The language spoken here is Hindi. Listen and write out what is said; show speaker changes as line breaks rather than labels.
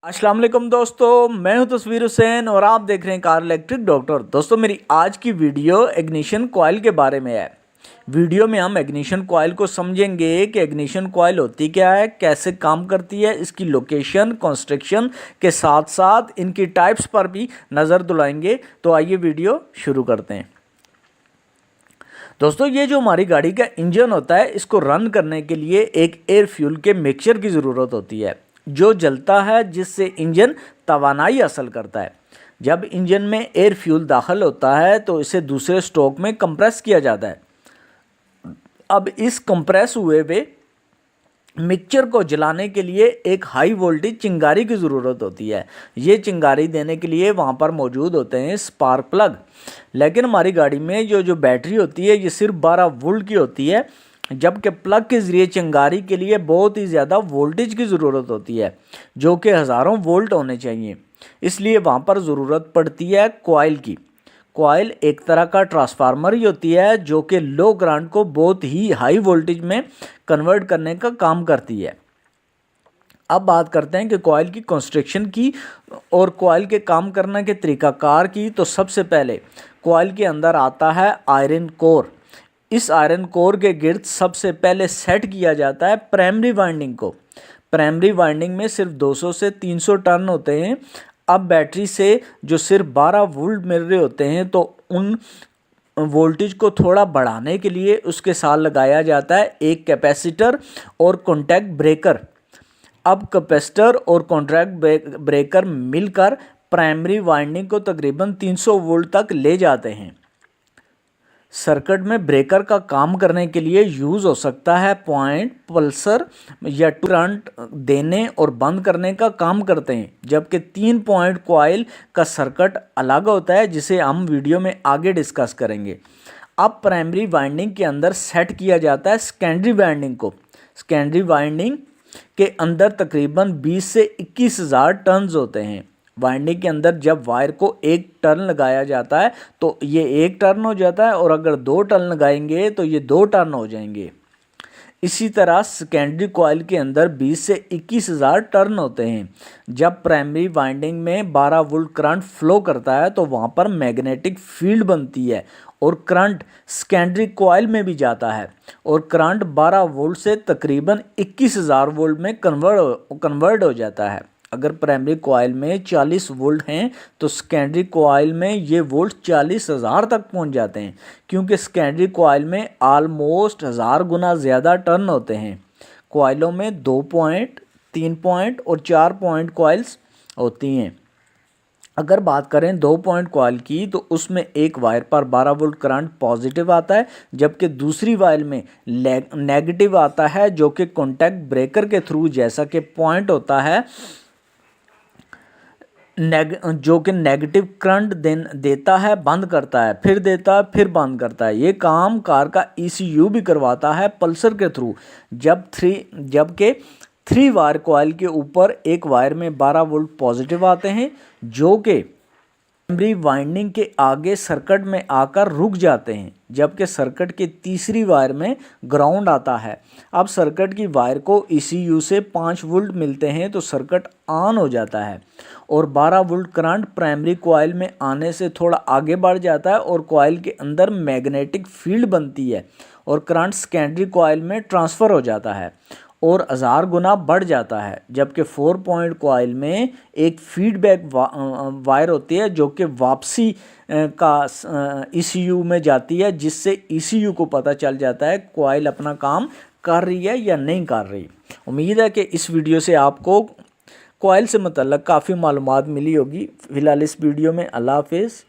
अस्सलाम वालेकुम दोस्तों, मैं हूं तस्वीर हुसैन और आप देख रहे हैं कार इलेक्ट्रिक डॉक्टर। दोस्तों मेरी आज की वीडियो इग्निशन कॉइल के बारे में है। वीडियो में हम इग्निशन कॉइल को समझेंगे कि इग्निशन कॉइल होती क्या है, कैसे काम करती है, इसकी लोकेशन, कंस्ट्रक्शन के साथ साथ इनकी टाइप्स पर भी नज़र दुलाएंगे। तो आइए वीडियो शुरू करते हैं। दोस्तों ये जो हमारी गाड़ी का इंजन होता है, इसको रन करने के लिए एक एयर फ्यूल के मिक्सचर की ज़रूरत होती है जो जलता है, जिससे इंजन तवानाई हासिल करता है। जब इंजन में एयर फ्यूल दाखिल होता है तो इसे दूसरे स्ट्रोक में कंप्रेस किया जाता है। अब इस कंप्रेस हुए हुए मिक्सचर को जलाने के लिए एक हाई वोल्टेज चिंगारी की ज़रूरत होती है। ये चिंगारी देने के लिए वहाँ पर मौजूद होते हैं स्पार्क प्लग। लेकिन हमारी गाड़ी में जो बैटरी होती है ये सिर्फ 12 वोल्ट की होती है, जबकि प्लग के ज़रिए चिंगारी के लिए बहुत ही ज़्यादा वोल्टेज की ज़रूरत होती है जो कि हज़ारों वोल्ट होने चाहिए। इसलिए वहाँ पर ज़रूरत पड़ती है कॉइल की। कॉइल एक तरह का ट्रांसफार्मर ही होती है जो कि लो करंट को बहुत ही हाई वोल्टेज में कन्वर्ट करने का काम करती है। अब बात करते हैं कि कॉइल की कंस्ट्रक्शन की और कॉइल के काम करने के तरीक़ाकार की। तो सबसे पहले कॉइल के अंदर आता है आयरन कोर। इस आयरन कोर के गिर्द सबसे पहले सेट किया जाता है प्राइमरी वाइंडिंग को। प्राइमरी वाइंडिंग में सिर्फ 200 से 300 टर्न होते हैं। अब बैटरी से जो सिर्फ 12 वोल्ट मिल रहे होते हैं तो उन वोल्टेज को थोड़ा बढ़ाने के लिए उसके साथ लगाया जाता है एक कैपेसिटर और कॉन्टैक्ट ब्रेकर। अब कैपेसिटर और कॉन्टैक्ट ब्रेकर मिलकर प्राइमरी वाइंडिंग को तकरीबन 300 वोल्ट तक ले जाते हैं। सर्किट में ब्रेकर का काम करने के लिए यूज़ हो सकता है पॉइंट, पल्सर या करंट देने और बंद करने का काम करते हैं। जबकि 3 पॉइंट कॉइल का सर्किट अलग होता है जिसे हम वीडियो में आगे डिस्कस करेंगे। अब प्राइमरी वाइंडिंग के अंदर सेट किया जाता है सेकेंडरी वाइंडिंग को। सेकेंडरी वाइंडिंग के अंदर तकरीबन 20 से 21 हज़ार टर्न्स होते हैं। वाइंडिंग के अंदर जब वायर को एक टर्न लगाया जाता है तो ये एक टर्न हो जाता है, और अगर 2 टर्न लगाएंगे तो ये 2 टर्न हो जाएंगे। इसी तरह सेकेंडरी कॉइल के अंदर 20 से 21 हज़ार टर्न होते हैं। जब प्राइमरी वाइंडिंग में 12 वोल्ट करंट फ्लो करता है तो वहाँ पर मैग्नेटिक फील्ड बनती है और करंट सेकेंडरी कॉइल में भी जाता है, और करंट 12 वोल्ट से तकरीबन 21,000 वोल्ट में कन्वर्ट हो जाता है। अगर प्राइमरी कॉइल में 40 वोल्ट हैं तो सेकेंडरी कॉइल में ये वोल्ट 40,000 तक पहुंच जाते हैं, क्योंकि सेकेंडरी कॉइल में आलमोस्ट 1000 गुना ज़्यादा टर्न होते हैं। कॉइलों में 2 पॉइंट, 3 पॉइंट और 4 पॉइंट कॉइल्स होती हैं। अगर बात करें 2 पॉइंट कॉइल की तो उसमें एक वायर पर 12 वोल्ट करंट पॉजिटिव आता है, जबकि दूसरी वायर में नेगेटिव आता है जो कि कॉन्टैक्ट ब्रेकर के थ्रू, जैसा कि पॉइंट होता है जो कि नेगेटिव करंट देता है, बंद करता है, फिर देता है, फिर बंद करता है। ये काम कार का ECU भी करवाता है पल्सर के थ्रू। जबकि 3 वायर कॉइल के ऊपर एक वायर में 12 वोल्ट पॉजिटिव आते हैं जो कि प्राइमरी वाइंडिंग के आगे सर्किट में आकर रुक जाते हैं, जबकि सर्किट के तीसरी वायर में ग्राउंड आता है। अब सर्किट की वायर को ECU से 5 वोल्ट मिलते हैं तो सर्किट ऑन हो जाता है, और 12 वोल्ट करंट प्राइमरी कॉइल में आने से थोड़ा आगे बढ़ जाता है और कॉइल के अंदर मैग्नेटिक फील्ड बनती है और करंट सेकेंडरी कॉइल में ट्रांसफ़र हो जाता है और 1000 गुना बढ़ जाता है। जबकि 4 पॉइंट कॉइल में एक फीडबैक वायर होती है जो कि वापसी का ECU में जाती है, जिससे ECU को पता चल जाता है कॉइल अपना काम कर रही है या नहीं कर रही। उम्मीद है कि इस वीडियो से आपको कॉइल से मतलब काफ़ी मालूमात मिली होगी। फ़िलहाल इस वीडियो में अल्लाह हाफिज़।